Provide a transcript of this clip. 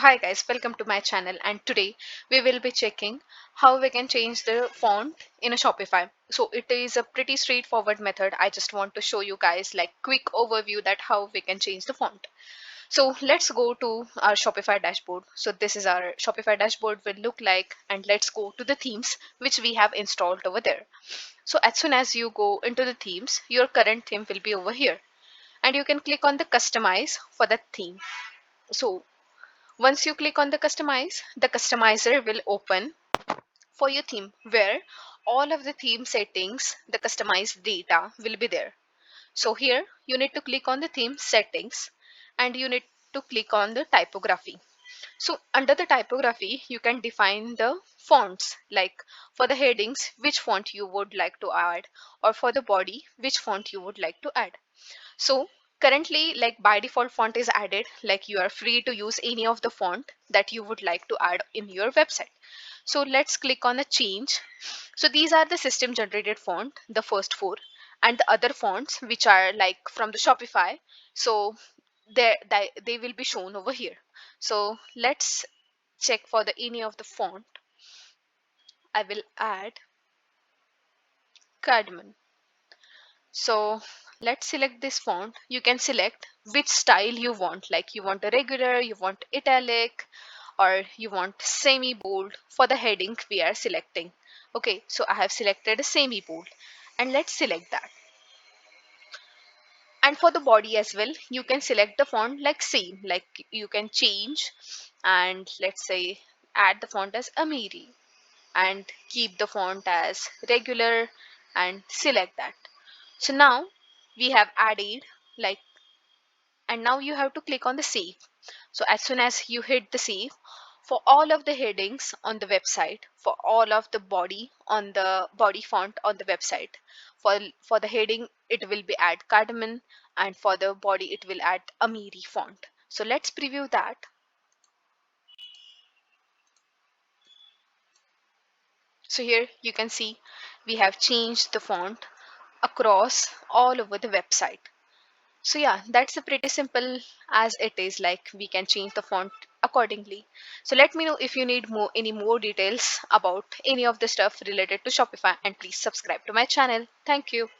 Hi guys, welcome to my channel, and today we will be checking how we can change the font in a Shopify. So it is a pretty straightforward method. I just want to show you guys like quick overview that how we can change the font. So let's go to our Shopify dashboard. So this is our Shopify dashboard will look like, and let's go to the themes which we have installed over there. So as soon as you go into the themes, your current theme will be over here, and you can click on the customize for that theme. So once you click on the customize, the customizer will open for your theme where all of the theme settings, the customized data will be there. So here you need to click on the theme settings and you need to click on the typography. So under the typography, you can define the fonts like for the headings, which font you would like to add, or for the body, which font you would like to add. So currently, like by default font is added, like you are free to use any of the font that you would like to add in your website. So let's click on the change. So these are the system generated font, the first four, and the other fonts which are like from the Shopify. So they will be shown over here. So let's check for the any of the font. I will add cardamom. So let's select this font. You can select which style you want, like you want a regular, you want italic, or you want semi bold. For the heading we are selecting. Okay, so I have selected a semi bold, and let's select that. And for the body as well, you can select the font like same, like you can change, and let's say add the font as Amiri and keep the font as regular and select that. So now we have added, like, and now you have to click on the save. So as soon as you hit the save, for all of the headings on the website, for all of the body on the body font on the website, for the heading it will be add cardamom, and for the body it will add Amiri font. So let's preview that. So here you can see we have changed the font across all over the website. So yeah, that's a pretty simple as it is, like we can change the font accordingly. So let me know if you need any more details about any of the stuff related to Shopify, and please subscribe to my channel. Thank you.